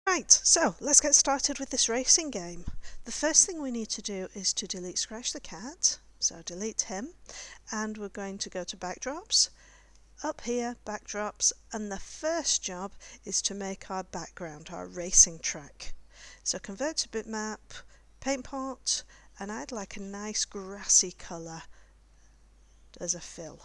Right, so let's get started with this racing game. The first thing we need to do is to delete Scratch the Cat, so delete him, and we're going to go to backdrops, up here, backdrops, and the first job is to make our background, our racing track. So convert to bitmap, paint pot, and I'd like a nice grassy colour as a fill.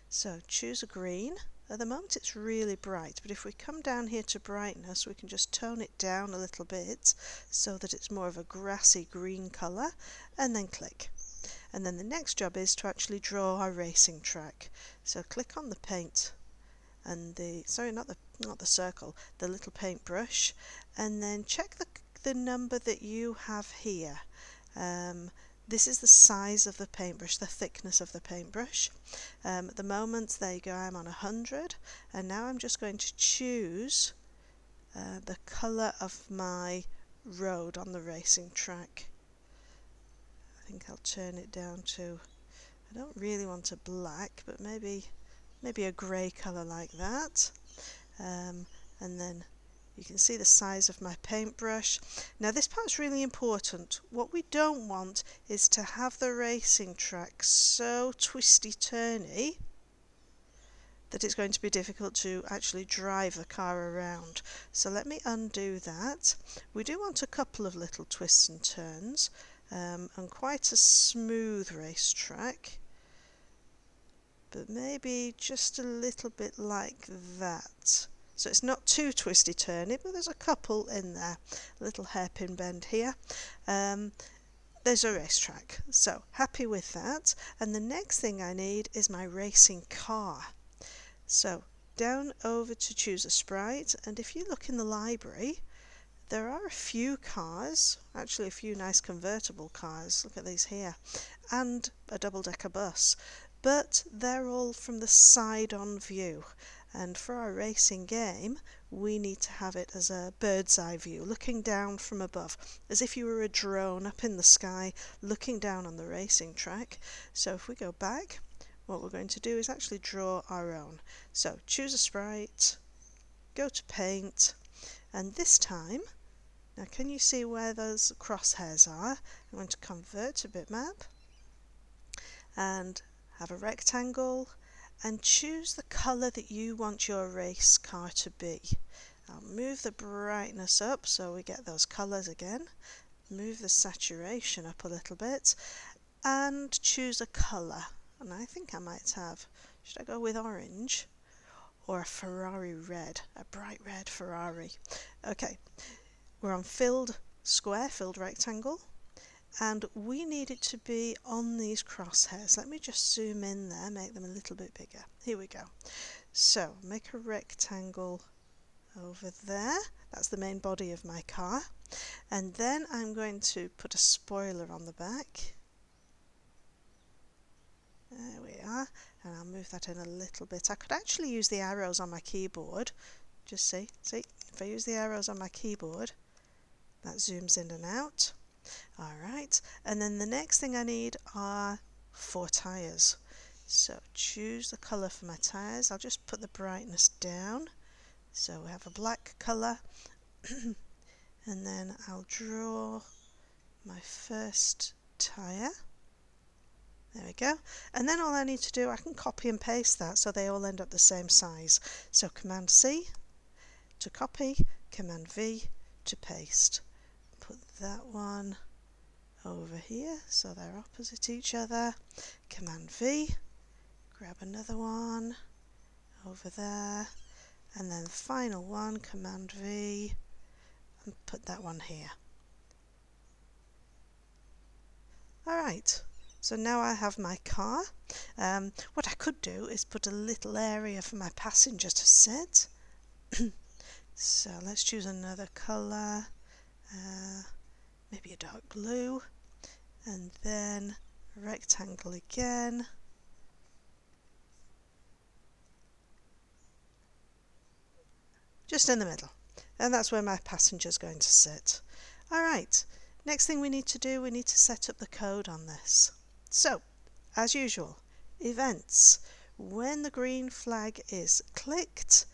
So choose a green. At the moment it's really bright, but if we come down here to brightness we can just tone it down a little bit so that it's more of a grassy green colour, and then click. And then the next job is to actually draw our racing track. So click on the paint and not the circle, the little paintbrush, and then check the number that you have here. This is the size of the paintbrush, the thickness of the paintbrush. At the moment, there you go, I'm on 100, and now I'm just going to choose the colour of my road on the racing track. I think I'll turn it down to, I don't really want a black, but maybe a grey colour like that. And then you can see the size of my paintbrush. Now this part's really important. What we don't want is to have the racing track so twisty-turny that it's going to be difficult to actually drive the car around. So let me undo that. We do want a couple of little twists and turns, and quite a smooth racetrack, but maybe just a little bit like that. So it's not too twisty-turny, but there's a couple in there. A little hairpin bend here. There's a racetrack. So happy with that. And the next thing I need is my racing car. So down over to choose a sprite, and if you look in the library, there are a few cars, actually a few nice convertible cars. Look at these here, and a double-decker bus. But they're all from the side-on view, and for our racing game we need to have it as a bird's eye view, looking down from above, as if you were a drone up in the sky looking down on the racing track. So if we go back, what we're going to do is actually draw our own. So choose a sprite, go to paint, and this time, now can you see where those crosshairs are? I'm going to convert to bitmap and have a rectangle and choose the colour that you want your race car to be. I'll move the brightness up so we get those colours again, move the saturation up a little bit, and choose a colour. And I think I might have, should I go with orange or a Ferrari red, a bright red Ferrari? Okay, we're on filled square, filled rectangle, and we need it to be on these crosshairs. Let me just zoom in there, make them a little bit bigger. Here we go. So make a rectangle over there. That's the main body of my car. And then I'm going to put a spoiler on the back. There we are. And I'll move that in a little bit. I could actually use the arrows on my keyboard. Just see, if I use the arrows on my keyboard, that zooms in and out. Alright, and then the next thing I need are 4 tyres. So choose the colour for my tyres. I'll just put the brightness down. So we have a black colour. And then I'll draw my first tyre. There we go. And then all I need to do, I can copy and paste that so they all end up the same size. So Command C to copy, Command V to paste. Put that one over here so they're opposite each other. Command V, grab another one over there, and then the final one, Command V, and put that one here. Alright, so now I have my car. What I could do is put a little area for my passenger to sit. So let's choose another colour. Maybe a dark blue, and then a rectangle again, just in the middle, and that's where my passenger is going to sit. Alright, next thing we need to do, we need to set up the code on this. So, as usual, events. When the green flag is clicked,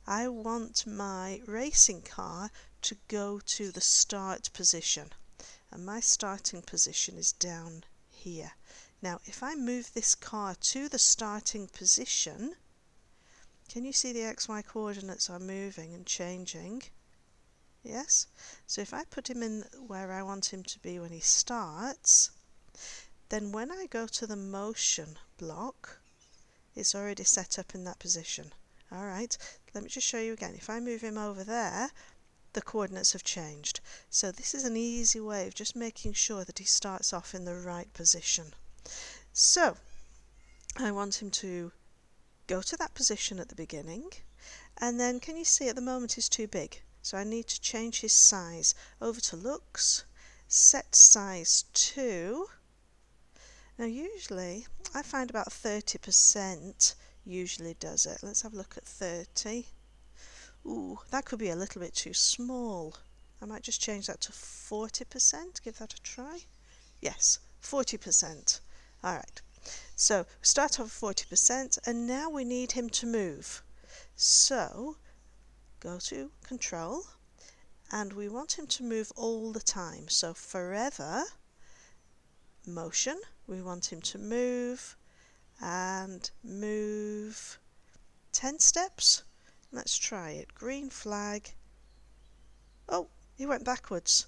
I want my racing car to go to the start position, and my starting position is down here. Now if I move this car to the starting position, can you see the XY coordinates are moving and changing? Yes? So if I put him in where I want him to be when he starts, then when I go to the motion block, it's already set up in that position. Alright, let me just show you again. If I move him over there, the coordinates have changed. So this is an easy way of just making sure that he starts off in the right position. So I want him to go to that position at the beginning, and then can you see at the moment he's too big, so I need to change his size. Over to looks, set size to, now usually I find about 30% usually does it. Let's have a look at 30. Ooh, that could be a little bit too small. I might just change that to 40%, give that a try. Yes, 40%. Alright, so start off 40%, and now we need him to move. So go to control, and we want him to move all the time. So forever, motion, we want him to move and move 10 steps. Let's try it. Green flag. Oh, he went backwards.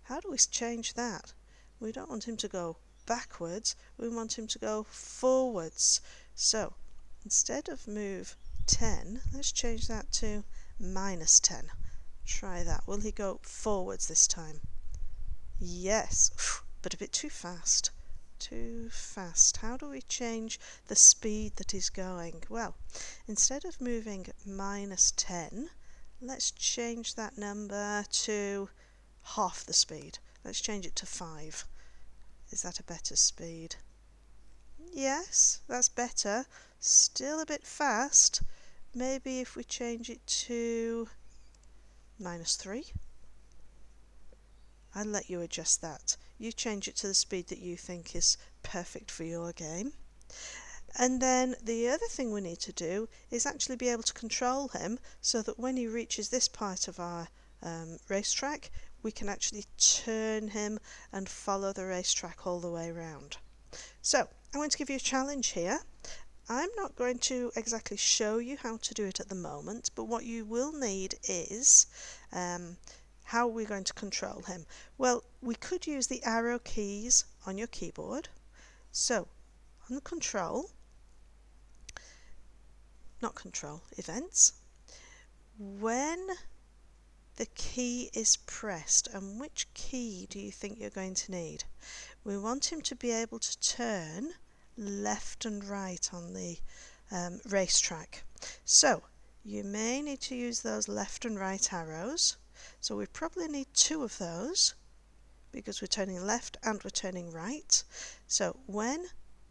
How do we change that? We don't want him to go backwards, we want him to go forwards. So instead of move 10, let's change that to -10. Try that. Will he go forwards this time? Yes, but a bit too fast. Too fast. How do we change the speed that he's going? Well, instead of moving -10, let's change that number to half the speed. Let's change it to 5. Is that a better speed? Yes, that's better. Still a bit fast. Maybe if we change it to -3. I'll let you adjust that. You change it to the speed that you think is perfect for your game. And then the other thing we need to do is actually be able to control him so that when he reaches this part of our racetrack, we can actually turn him and follow the racetrack all the way around. So I'm going to give you a challenge here. I'm not going to exactly show you how to do it at the moment, but what you will need is how we're going to control him. Well, we could use the arrow keys on your keyboard. So on the events, when the key is pressed, and which key do you think you're going to need? We want him to be able to turn left and right on the racetrack. So you may need to use those left and right arrows. So we probably need 2 of those because we're turning left and we're turning right. So when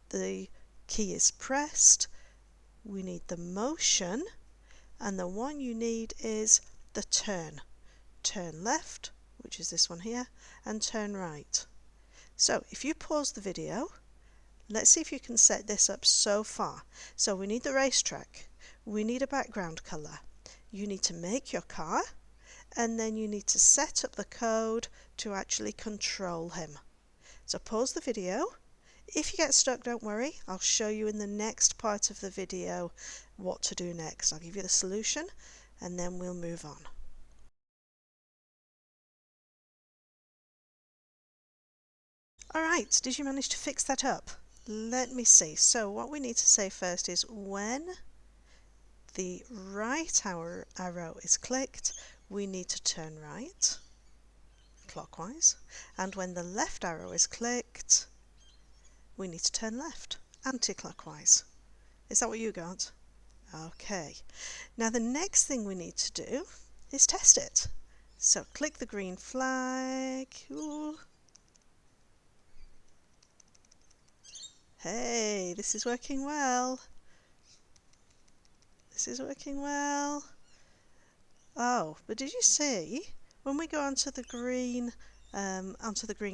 the key is pressed, we need the motion, and the one you need is the turn. Turn left, which is this one here, and turn right. So if you pause the video, let's see if you can set this up so far. So we need the racetrack, we need a background colour, you need to make your car, and then you need to set up the code to actually control him. So pause the video. If you get stuck, don't worry, I'll show you in the next part of the video what to do next. I'll give you the solution and then we'll move on. Alright, did you manage to fix that up? Let me see. So what we need to say first is when the right arrow is clicked, we need to turn right, clockwise, and when the left arrow is clicked, we need to turn left, anti-clockwise. Is that what you got? Okay. Now the next thing we need to do is test it. So click the green flag. Ooh. Hey, this is working well. This is working well. Oh, but did you see when we go onto the green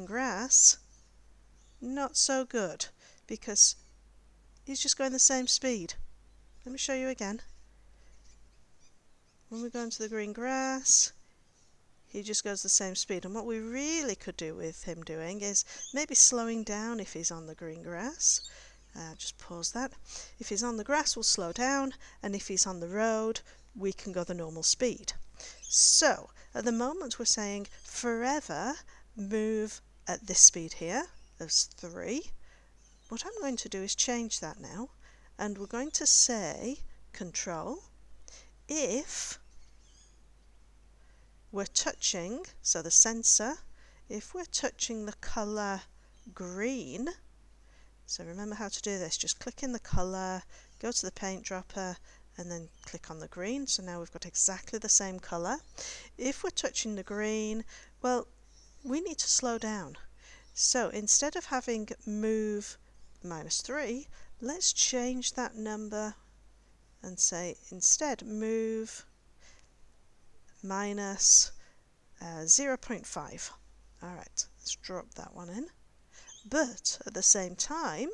grass? Not so good, because he's just going the same speed. Let me show you again. When we go into the green grass, he just goes the same speed. And what we really could do with him doing is maybe slowing down if he's on the green grass. Just pause that. If he's on the grass, we'll slow down, and if he's on the road, we can go the normal speed. So at the moment we're saying forever move at this speed here. There's 3. What I'm going to do is change that now, and we're going to say control if we're touching, so the sensor, if we're touching the colour green, so remember how to do this, just click in the colour, go to the paint dropper, and then click on the green. So now we've got exactly the same colour. If we're touching the green, well, we need to slow down. So instead of having move -3, let's change that number and say instead move minus 0.5. Alright, let's drop that one in. But at the same time,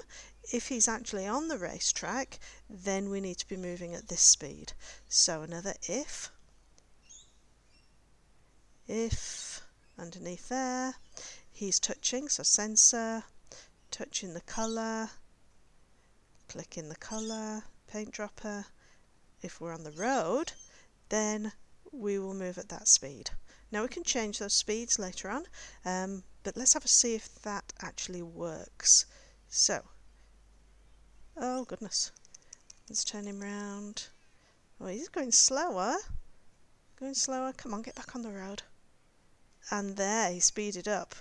if he's actually on the racetrack, then we need to be moving at this speed. So another if underneath there, he's touching, so sensor, touching the colour, click in the colour, paint dropper. If we're on the road, then we will move at that speed. Now we can change those speeds later on, but let's have a see if that actually works. So, oh goodness, let's turn him round. Oh, he's going slower. Come on, get back on the road. And there, he speeded up.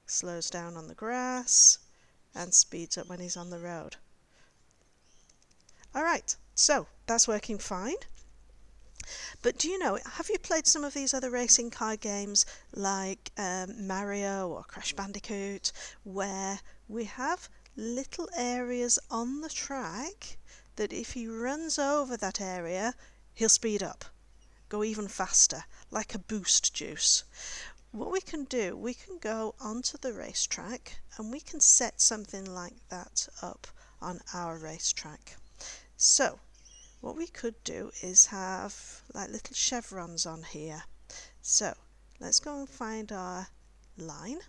Slows down on the grass and speeds up when he's on the road. Alright, so that's working fine. But do you know, have you played some of these other racing car games like Mario or Crash Bandicoot, where we have little areas on the track that if he runs over that area, he'll speed up, go even faster, like a boost juice. What we can do, we can go onto the racetrack and we can set something like that up on our racetrack. So what we could do is have like little chevrons on here. So let's go and find our line,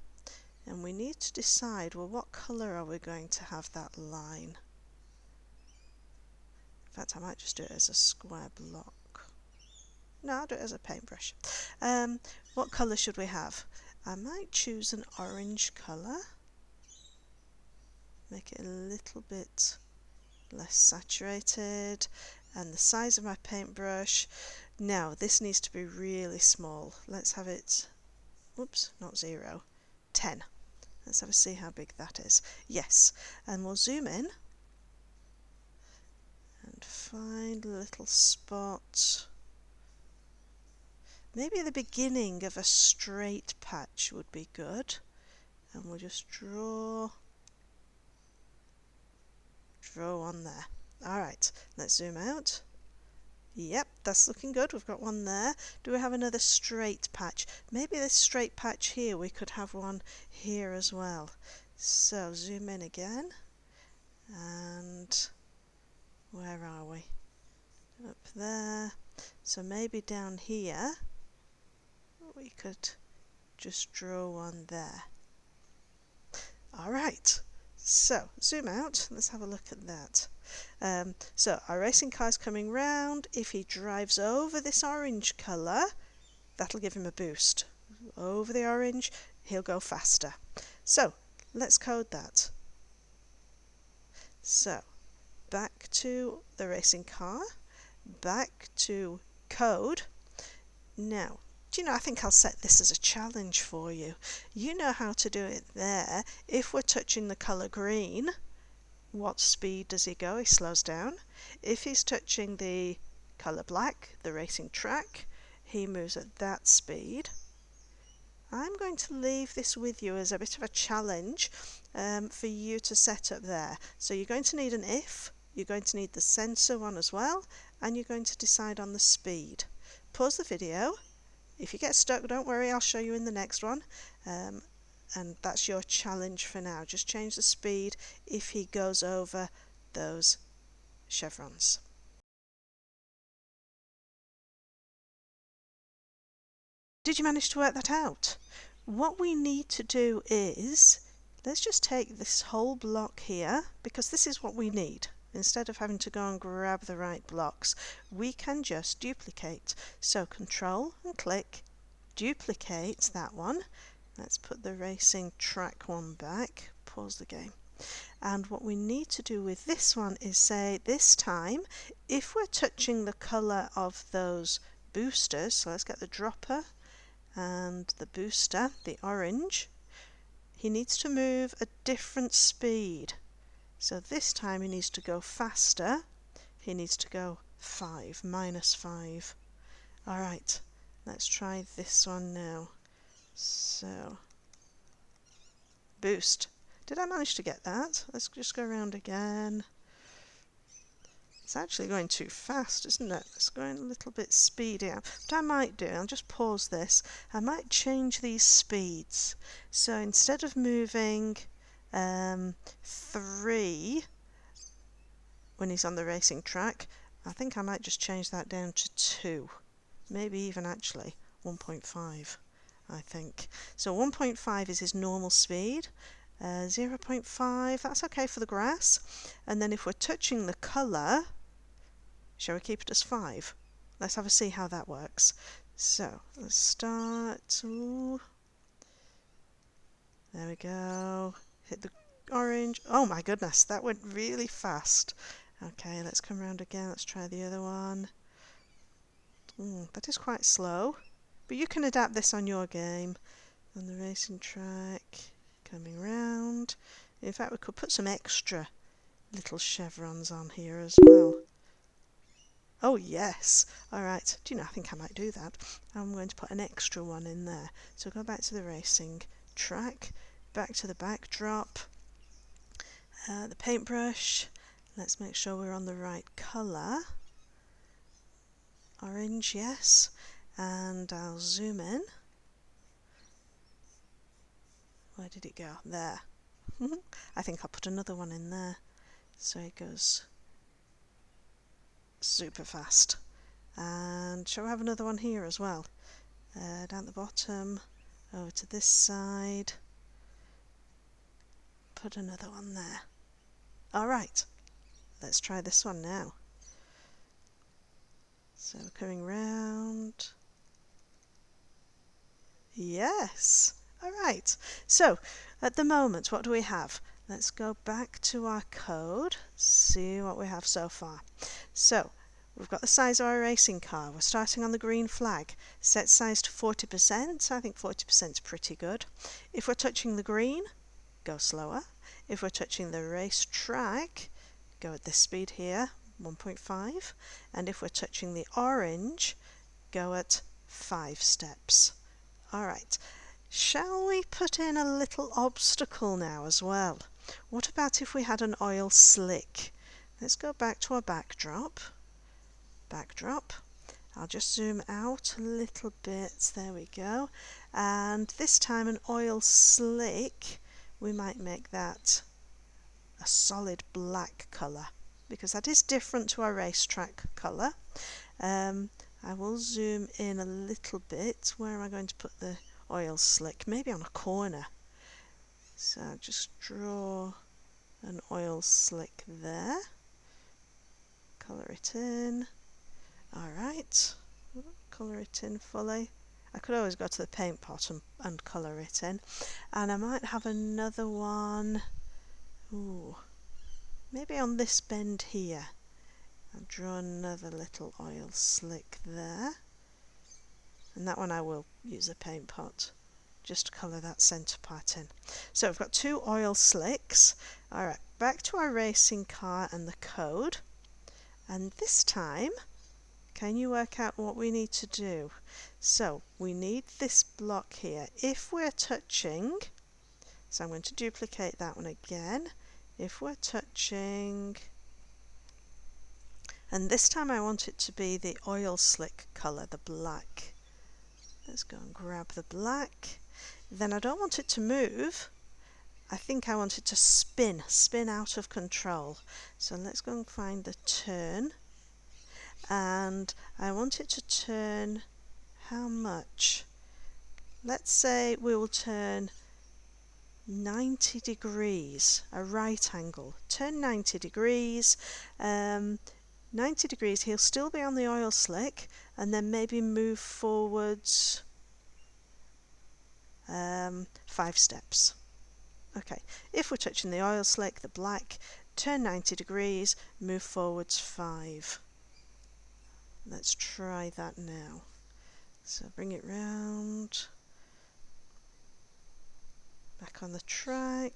and we need to decide, well, what colour are we going to have that line? In fact, I might just do it as a square block. No, I'll do it as a paintbrush. What colour should we have? I might choose an orange colour. Make it a little bit less saturated. And the size of my paintbrush. Now, this needs to be really small. Let's have it, whoops, not 0, 10. Let's have a see how big that is. Yes, and we'll zoom in and find a little spot. Maybe the beginning of a straight patch would be good. And we'll just draw on there. Alright, let's zoom out. Yep, that's looking good. We've got one there. Do we have another straight patch? Maybe this straight patch here, we could have one here as well. So zoom in again. And where are we? Up there. So maybe down here we could just draw one there. Alright, so zoom out. Let's have a look at that. So our racing car's coming round. If he drives over this orange colour, that'll give him a boost. Over the orange, he'll go faster. So let's code that. So back to the racing car, back to code. Now, do you know, I think I'll set this as a challenge for you. You know how to do it there. If we're touching the colour green, what speed does he go? He slows down. If he's touching the colour black, the racing track, he moves at that speed. I'm going to leave this with you as a bit of a challenge for you to set up there. So you're going to need an if, you're going to need the sensor one as well, and you're going to decide on the speed. Pause the video. If you get stuck, don't worry, I'll show you in the next one. And that's your challenge for now. Just change the speed if he goes over those chevrons. Did you manage to work that out? What we need to do is, let's just take this whole block here, because this is what we need. Instead of having to go and grab the right blocks, we can just duplicate. So Control and click, duplicate that one. Let's put the racing track one back, pause the game. And what we need to do with this one is say, this time, if we're touching the colour of those boosters, so let's get the dropper and the booster, the orange, he needs to move a different speed. So this time he needs to go faster. He needs to go 5, -5. Alright, let's try this one now. So, boost. Did I manage to get that? Let's just go around again. It's actually going too fast, isn't it? It's going a little bit speedier. What I might do, I'll just pause this, I might change these speeds. So instead of moving 3 when he's on the racing track, I think I might just change that down to 2. Maybe even actually 1.5, I think. So 1.5 is his normal speed. 0.5, that's okay for the grass. And then if we're touching the colour, shall we keep it as 5? Let's have a see how that works. So let's start. Ooh. There we go. Hit the orange. Oh my goodness, that went really fast. Okay, let's come around again. Let's try the other one. That is quite slow, but you can adapt this on your game. On the racing track, coming round. In fact, we could put some extra little chevrons on here as well. Oh yes, alright, do you know, I think I might do that. I'm going to put an extra one in there. So go back to the racing track, back to the backdrop, the paintbrush. Let's make sure we're on the right colour. Orange, yes, and I'll zoom in. Where did it go? There. I think I'll put another one in there so it goes super fast. And shall we have another one here as well? Down the bottom, over to this side. Put another one there. Alright, let's try this one now. So we're coming round. Yes! Alright, so at the moment what do we have? Let's go back to our code, see what we have so far. So we've got the size of our racing car. We're starting on the green flag. Set size to 40%. I think 40% is pretty good. If we're touching the green, go slower. If we're touching the racetrack, go at this speed here, 1.5. And if we're touching the orange, go at 5 steps. Alright, shall we put in a little obstacle now as well? What about if we had an oil slick? Let's go back to our backdrop. I'll just zoom out a little bit, there we go. And this time an oil slick, we might make that a solid black colour, because that is different to our racetrack colour. I will zoom in a little bit. Where am I going to put the oil slick? Maybe on a corner. So I'll just draw an oil slick there. Colour it in. Alright, colour it in fully. I could always go to the paint pot and colour it in. And I might have another one. Ooh, maybe on this bend here. I'll draw another little oil slick there. And that one I will use a paint pot just to colour that centre part in. So we've got 2 oil slicks. Alright, back to our racing car and the code. And this time, can you work out what we need to do? So we need this block here. If we're touching, so I'm going to duplicate that one again. If we're touching, and this time I want it to be the oil slick colour, the black. Let's go and grab the black. Then I don't want it to move. I think I want it to spin out of control. So let's go and find the turn. And I want it to turn how much? let's say we will turn 90 degrees, a right angle. Turn 90 degrees. 90 degrees, he'll still be on the oil slick, and then maybe move forwards 5 steps. Okay, if we're touching the oil slick, the black, turn 90 degrees, move forwards 5. Let's try that now. So bring it round, back on the track,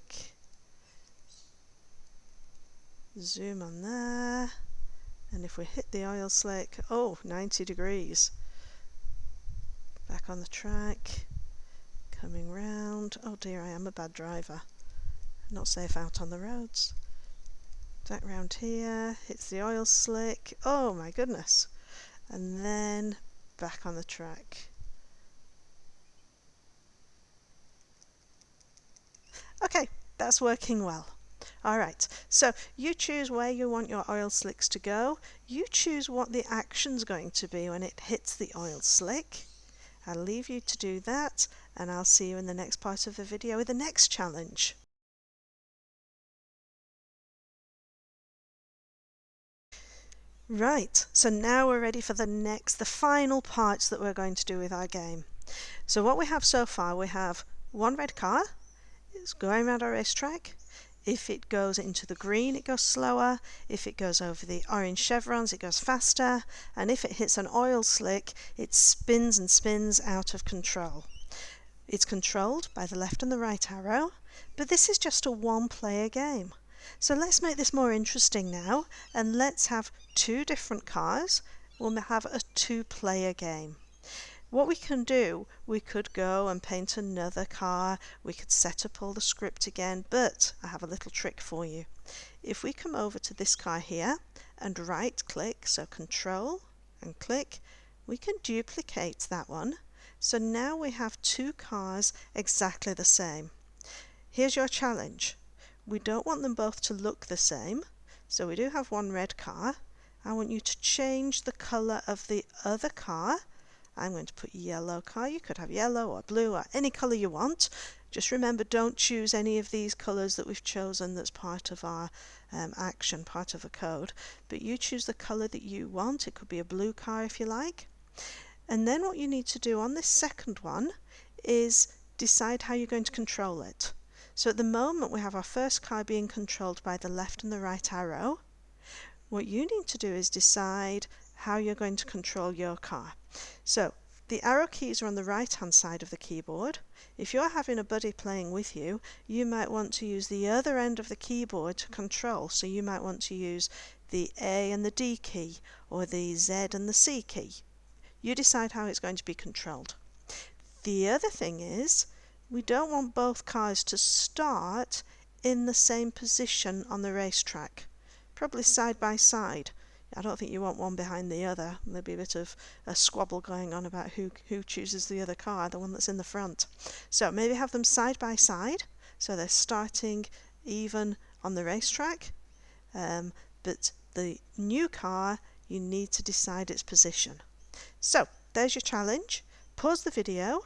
zoom on there, and if we hit the oil slick, 90 degrees. Back on the track, coming round. Oh dear, I am a bad driver. Not safe out on the roads. Back round here, hits the oil slick. Oh my goodness. And then back on the track. Okay, that's working well. Alright, so you choose where you want your oil slicks to go. You choose what the action's going to be when it hits the oil slick. I'll leave you to do that, and I'll see you in the next part of the video with the next challenge. Right, so now we're ready for the final parts that we're going to do with our game. So what we have so far, we have one red car. It's going around our racetrack. If it goes into the green, it goes slower. If it goes over the orange chevrons, it goes faster. And if it hits an oil slick, it spins and spins out of control. It's controlled by the left and the right arrow, but this is just a one-player game. So let's make this more interesting now, and let's have 2 different cars. We'll have a 2-player game. What we can do, we could go and paint another car, we could set up all the script again, but I have a little trick for you. If we come over to this car here and right click, so control and click, we can duplicate that one. So now we have 2 cars exactly the same. Here's your challenge. We don't want them both to look the same, so we do have one red car. I want you to change the colour of the other car. I'm going to put yellow car. You could have yellow or blue or any colour you want. Just remember, don't choose any of these colours that we've chosen that's part of our action, part of the code. But you choose the colour that you want. It could be a blue car if you like. And then what you need to do on this second one is decide how you're going to control it. So at the moment we have our first car being controlled by the left and the right arrow. What you need to do is decide how you're going to control your car. So the arrow keys are on the right hand side of the keyboard. If you're having a buddy playing with you, you might want to use the other end of the keyboard to control. So you might want to use the A and the D key, or the Z and the C key. You decide how it's going to be controlled. The other thing is, we don't want both cars to start in the same position on the racetrack, probably side by side. I don't think you want one behind the other. There'll be a bit of a squabble going on about who chooses the other car, the one that's in the front. So maybe have them side by side, so they're starting even on the racetrack, but the new car, you need to decide its position. So there's your challenge. Pause the video.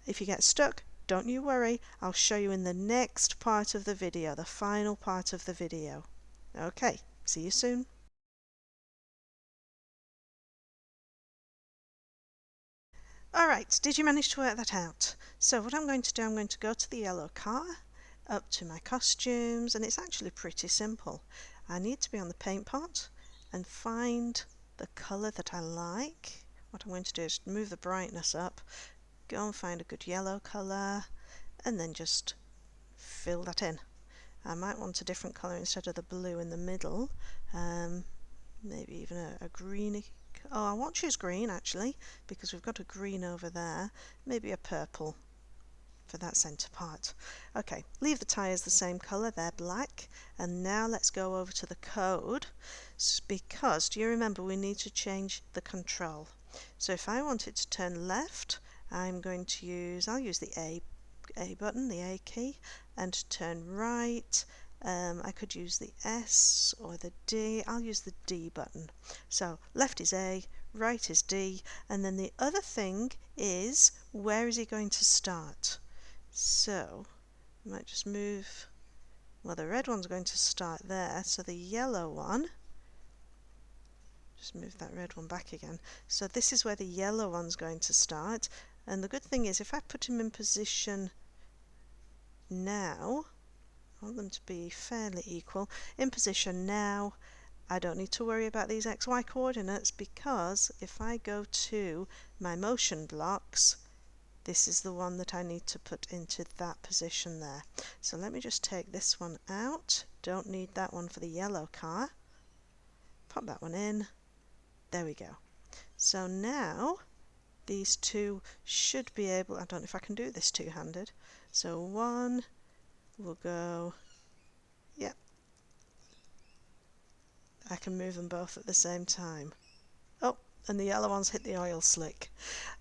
If you get stuck, don't you worry, I'll show you in the next part of the video, the final part of the video. Okay, see you soon. Alright, did you manage to work that out? So what I'm going to do, I'm going to go to the yellow car, up to my costumes, and it's actually pretty simple. I need to be on the paint pot and find the colour that I like. What I'm going to do is move the brightness up, go and find a good yellow colour, and then just fill that in. I might want a different colour instead of the blue in the middle, maybe even a greeny. Oh, I won't choose green actually, because we've got a green over there. Maybe a purple for that centre part. Okay, leave the tyres the same colour, they're black. And now let's go over to the code, because do you remember we need to change the control. So if I want it to turn left, I'm going to I'll use the A button, the A key, and to turn right, I could use the S or the D. I'll use the D button. So left is A, right is D, and then the other thing is, where is he going to start? So I might just move, well, the red one's going to start there, so the yellow one, just move that red one back again. So this is where the yellow one's going to start, and the good thing is if I put him in position now, I want them to be fairly equal, in position now, I don't need to worry about these XY coordinates, because if I go to my motion blocks, this is the one that I need to put into that position there. So let me just take this one out, don't need that one for the yellow car, pop that one in, there we go. So now these two should be able, I don't know if I can do this two-handed, so one will go, yep, I can move them both at the same time. Oh, and the yellow ones hit the oil slick.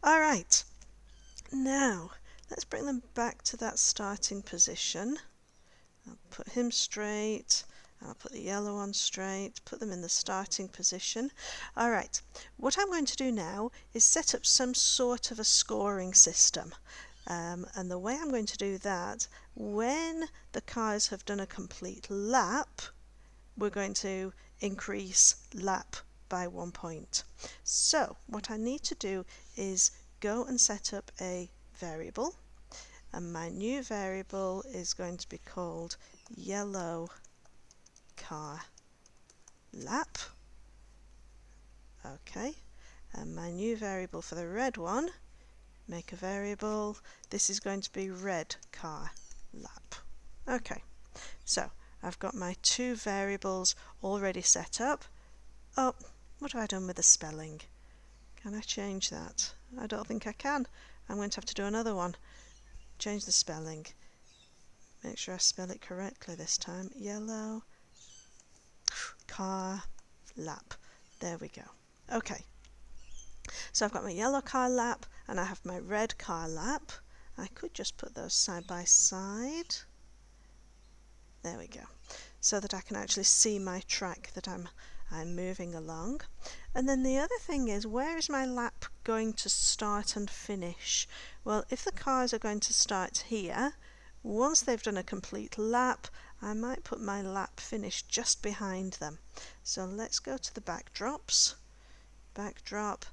Alright, now let's bring them back to that starting position. I'll put him straight, I'll put the yellow one straight, put them in the starting position. Alright, what I'm going to do now is set up some sort of a scoring system. And the way I'm going to do that, when the cars have done a complete lap, we're going to increase lap by 1 point. So what I need to do is go and set up a variable, and my new variable is going to be called yellow car lap. Okay, and my new variable for the red one, make a variable, this is going to be red car lap. Okay, so I've got my two variables already set up. Oh, what have I done with the spelling? Can I change that? I don't think I can. I'm going to have to do another one. Change the spelling. Make sure I spell it correctly this time. Yellow car lap. There we go. Okay. So I've got my yellow car lap and I have my red car lap. I could just put those side by side. There we go, so that I can actually see my track that I'm moving along. And then the other thing is, where is my lap going to start and finish? Well, if the cars are going to start here, once they've done a complete lap, I might put my lap finish just behind them. So let's go to the backdrops, backdrop,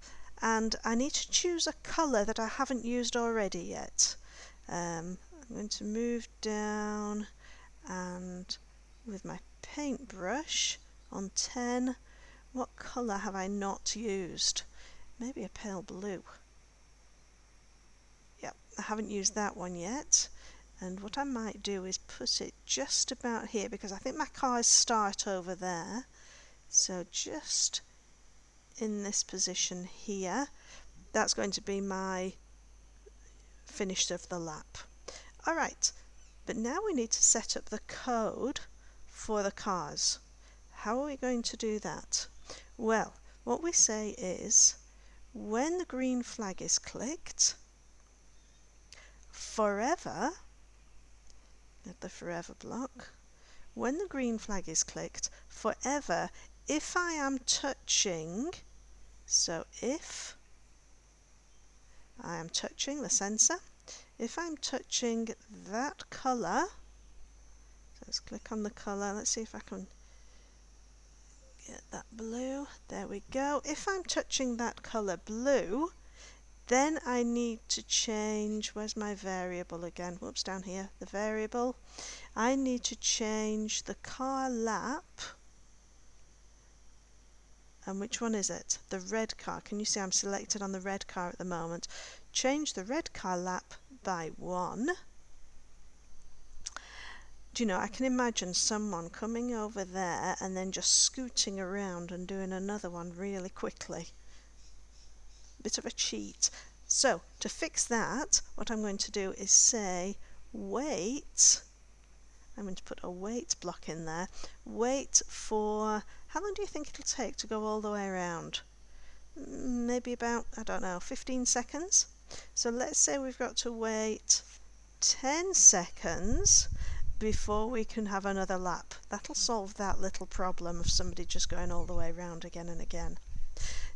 and I need to choose a colour that I haven't used already yet. I'm going to move down, and with my paintbrush on 10, what colour have I not used? Maybe a pale blue. Yep, I haven't used that one yet. And what I might do is put it just about here, because I think my cars start over there. So just in this position here, that's going to be my finish of the lap. Alright, but now we need to set up the code for the cars. How are we going to do that? Well, what we say is, when the green flag is clicked, forever, at the forever block, when the green flag is clicked, forever, if I am touching, so if I am touching the sensor, if I'm touching that colour, so let's click on the colour, let's see if I can get that blue, there we go. If I'm touching that colour blue, then I need to change, where's my variable again, whoops, down here, the variable, I need to change the car lap, and which one is it? The red car. Can you see I'm selected on the red car at the moment? Change the red car lap by 1. Do you know, I can imagine someone coming over there and then just scooting around and doing another one really quickly. Bit of a cheat. So to fix that, what I'm going to do is say wait. I'm going to put a wait block in there. Wait for, how long do you think it'll take to go all the way around? Maybe about, I don't know, 15 seconds. So let's say we've got to wait 10 seconds before we can have another lap. That'll solve that little problem of somebody just going all the way around again and again.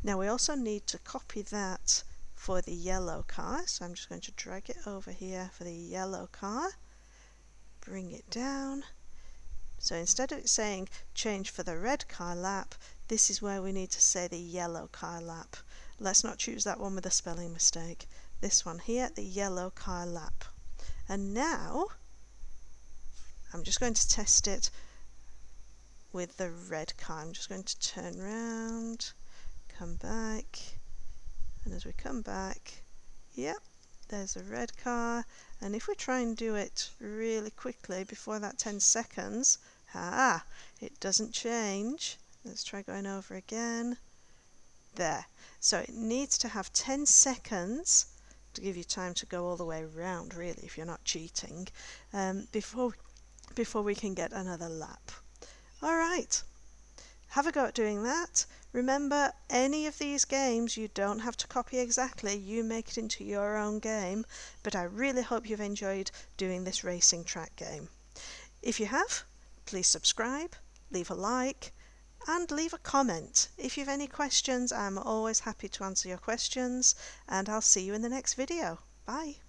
Now we also need to copy that for the yellow car, so I'm just going to drag it over here for the yellow car, bring it down. So instead of it saying change for the red car lap, this is where we need to say the yellow car lap. Let's not choose that one with a spelling mistake. This one here, the yellow car lap. And now I'm just going to test it with the red car. I'm just going to turn round, come back, and as we come back, yep, there's a red car. And if we try and do it really quickly before that 10 seconds, it doesn't change. Let's try going over again. There. So it needs to have 10 seconds to give you time to go all the way around, really, if you're not cheating, before we can get another lap. All right. Have a go at doing that. Remember, any of these games you don't have to copy exactly, you make it into your own game, but I really hope you've enjoyed doing this racing track game. If you have, please subscribe, leave a like, and leave a comment. If you have any questions, I'm always happy to answer your questions, and I'll see you in the next video. Bye.